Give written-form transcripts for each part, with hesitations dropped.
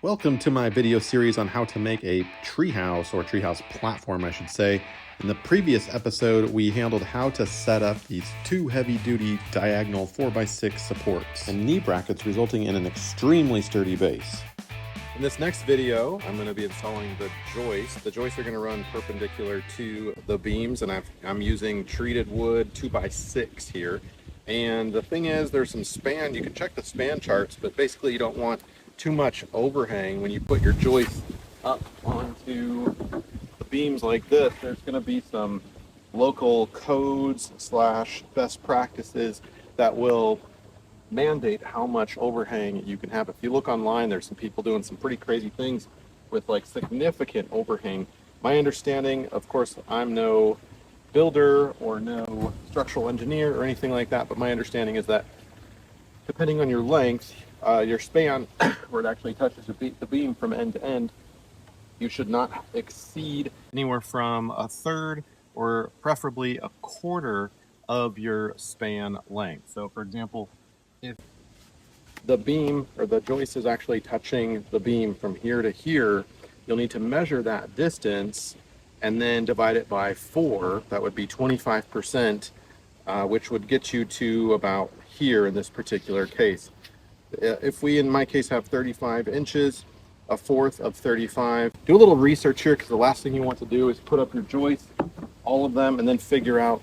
Welcome to my video series on how to make a treehouse, or treehouse platform I should say. In the previous episode, we handled how to set up these two heavy-duty diagonal 4x6 supports and knee brackets, resulting in an extremely sturdy base. In this next video, I'm going to be installing the joists. The joists are going to run perpendicular to the beams, and I'm using treated wood 2x6 here. And the thing is, there's some span. You can check the span charts, but basically you don't want too much overhang when you put your joist up onto the beams like this. There's going to be some local codes / best practices that will mandate how much overhang you can have. If you look online, there's some people doing some pretty crazy things with like significant overhang. My understanding, of course, I'm no builder or no structural engineer or anything like that, but my understanding is that depending on your length, your span, where it actually touches the beam from end to end, you should not exceed anywhere from a third or preferably a quarter of your span length. So for example, if the beam or the joist is actually touching the beam from here to here, you'll need to measure that distance and then divide it by 4. That would be 25%, which would get you to about here in this particular case. If we, in my case, have 35 inches, a fourth of 35. Do a little research here, because the last thing you want to do is put up your joists, all of them, and then figure out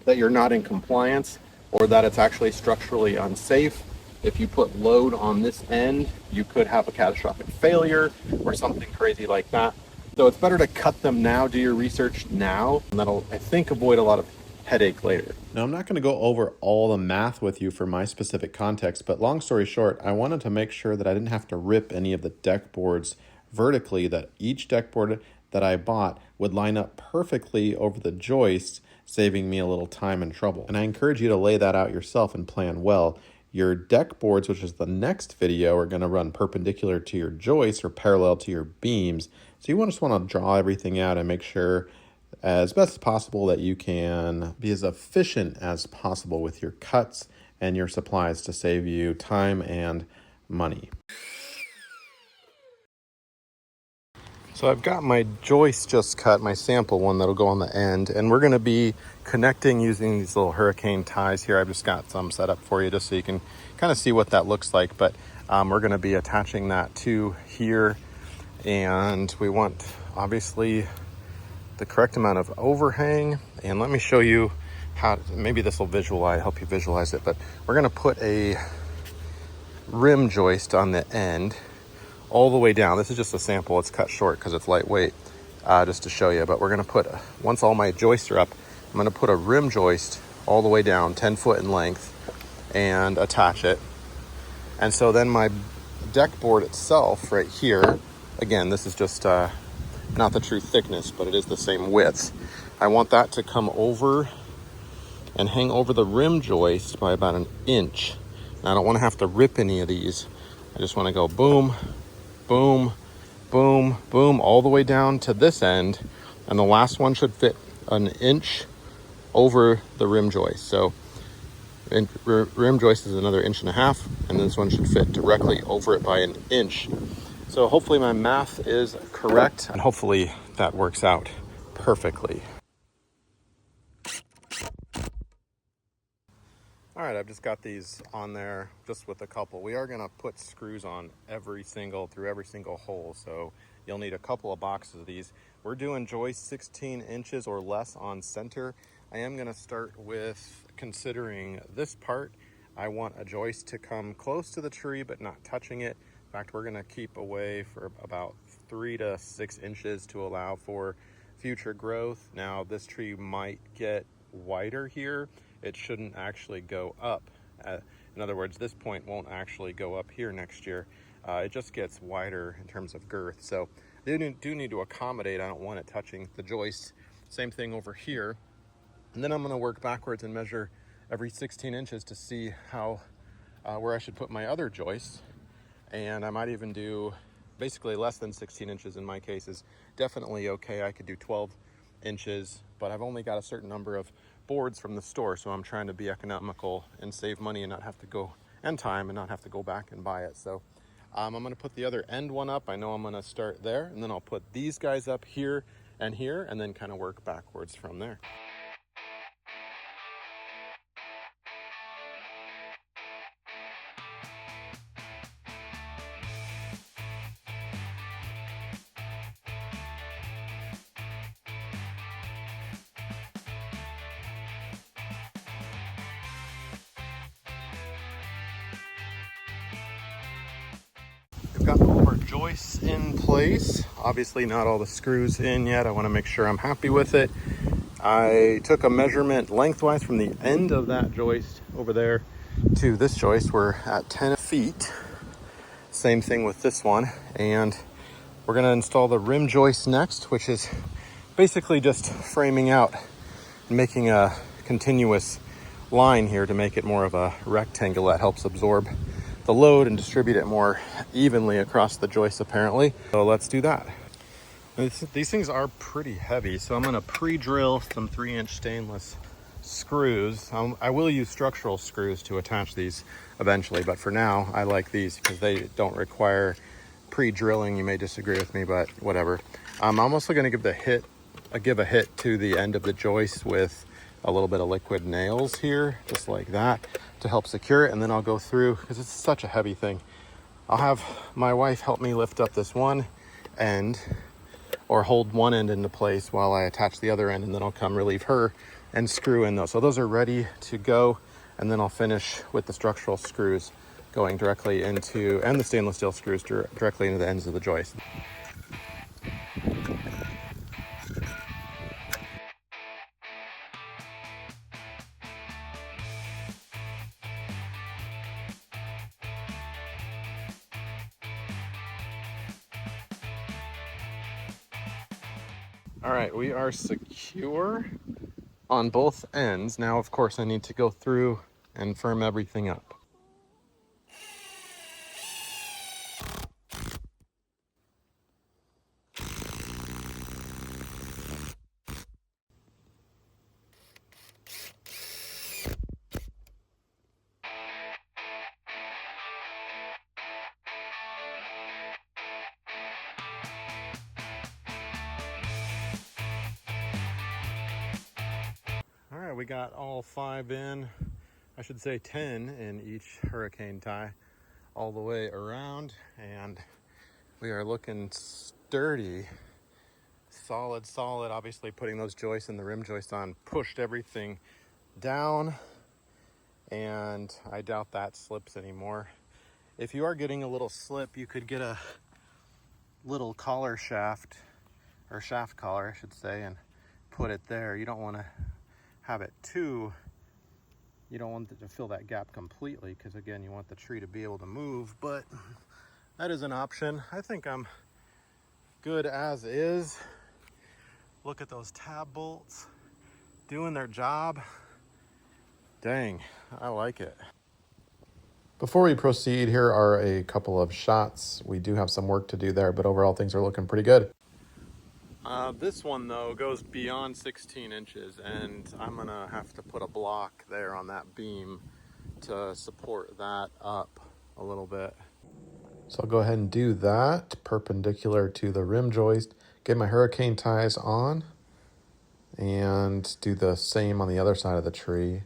that you're not in compliance or that it's actually structurally unsafe. If you put load on this end, you could have a catastrophic failure or something crazy like that. So it's better to cut them now, do your research now, and that'll, I think, avoid a lot of headache later. Now, I'm not going to go over all the math with you for my specific context, but long story short, I wanted to make sure that I didn't have to rip any of the deck boards vertically, that each deck board that I bought would line up perfectly over the joists, saving me a little time and trouble. And I encourage you to lay that out yourself and plan well. Your deck boards, which is the next video, are going to run perpendicular to your joists or parallel to your beams. So you just want to draw everything out and make sure as best as possible that you can be as efficient as possible with your cuts and your supplies to save you time and money. So I've got my joist just cut, my sample one that'll go on the end, and we're going to be connecting using these little hurricane ties here. I've just got some set up for you just so you can kind of see what that looks like, but we're going to be attaching that to here, and we want obviously the correct amount of overhang. And let me show you how, maybe this will help you visualize it, but we're going to put a rim joist on the end all the way down. This is just a sample. It's cut short because it's lightweight, just to show you. But we're going to put, once all my joists are up, I'm going to put a rim joist all the way down, 10 foot in length, and attach it. And so then my deck board itself right here, again, this is just not the true thickness, but it is the same width. I want that to come over and hang over the rim joist by about 1 inch. Now, I don't want to have to rip any of these. I just want to go boom, boom, boom, boom, all the way down to this end. And the last one should fit 1 inch over the rim joist. So rim joist is another 1.5 inches, and this one should fit directly over it by 1 inch. So hopefully my math is correct, and hopefully that works out perfectly. All right, I've just got these on there just with a couple. We are gonna put screws on through every single hole, so you'll need a couple of boxes of these. We're doing joists 16 inches or less on center. I am gonna start with considering this part. I want a joist to come close to the tree but not touching it. In fact, we're gonna keep away for about 3 to 6 inches to allow for future growth. Now, this tree might get wider here. It shouldn't actually go up. In other words, this point won't actually go up here next year. It just gets wider in terms of girth. So they do need to accommodate. I don't want it touching the joist. Same thing over here. And then I'm gonna work backwards and measure every 16 inches to see how where I should put my other joists. And I might even do basically less than 16 inches in my case is definitely okay. I could do 12 inches, but I've only got a certain number of boards from the store, so I'm trying to be economical and save money and not have to go, and time, and not have to go back and buy it. So I'm going to put the other end one up. I know I'm going to start there, and then I'll put these guys up here, and then kind of work backwards from there. We've got all of our joists in place. Obviously not all the screws in yet. I want to make sure I'm happy with it. I took a measurement lengthwise from the end of that joist over there to this joist. We're at 10 feet. Same thing with this one. And we're going to install the rim joist next, which is basically just framing out and making a continuous line here to make it more of a rectangle that helps absorb the load and distribute it more evenly across the joist apparently. So let's do that. These things are pretty heavy, so I'm going to pre-drill some 3-inch stainless screws. I will use structural screws to attach these eventually, but for now I like these because they don't require pre-drilling. You may disagree with me, but whatever. I'm also going to give a hit to the end of the joist with a little bit of liquid nails here, just like that, to help secure it. And then I'll go through, because it's such a heavy thing, I'll have my wife help me lift up this one end, or hold one end into place while I attach the other end, and then I'll come relieve her and screw in those. So those are ready to go, and then I'll finish with the structural screws going directly into, and the stainless steel screws directly into the ends of the joist. All right, we are secure on both ends. Now, of course, I need to go through and firm everything up. All right, we got all 5 in, I should say 10 in each hurricane tie all the way around, and we are looking sturdy, solid. Obviously putting those joists and the rim joist on pushed everything down, and I doubt that slips anymore. If you are getting a little slip, you could get a little collar shaft, or shaft collar I should say, and put it there. You don't want to have it you don't want it to fill that gap completely, because again, you want the tree to be able to move, but that is an option. I think I'm good as is. Look at those tab bolts doing their job. Dang, I like it. Before we proceed, here are a couple of shots. We do have some work to do there, but overall things are looking pretty good. This one though goes beyond 16 inches, and I'm gonna have to put a block there on that beam to support that up a little bit. So I'll go ahead and do that perpendicular to the rim joist, get my hurricane ties on, and do the same on the other side of the tree.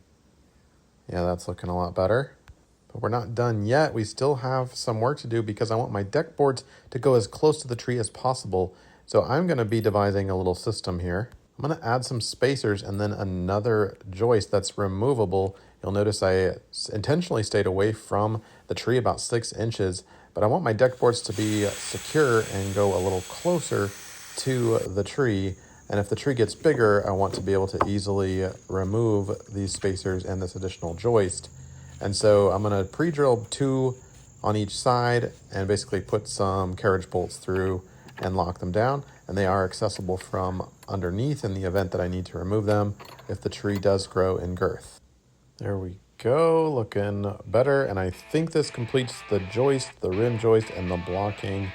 Yeah, that's looking a lot better. But we're not done yet. We still have some work to do because I want my deck boards to go as close to the tree as possible. So I'm going to be devising a little system here. I'm going to add some spacers and then another joist that's removable. You'll notice I intentionally stayed away from the tree about 6 inches, but I want my deck boards to be secure and go a little closer to the tree. And if the tree gets bigger, I want to be able to easily remove these spacers and this additional joist. And so I'm going to pre-drill 2 on each side and basically put some carriage bolts through and lock them down. And they are accessible from underneath in the event that I need to remove them if the tree does grow in girth. There we go, looking better. And I think this completes the joist, the rim joist, and the blocking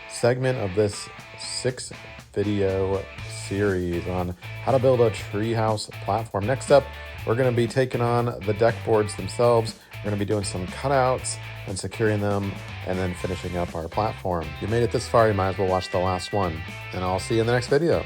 segment of this 6-video series on how to build a treehouse platform. Next up, we're going to be taking on the deck boards themselves. We're going to be doing some cutouts and securing them and then finishing up our platform. If you made it this far, you might as well watch the last one. And I'll see you in the next video.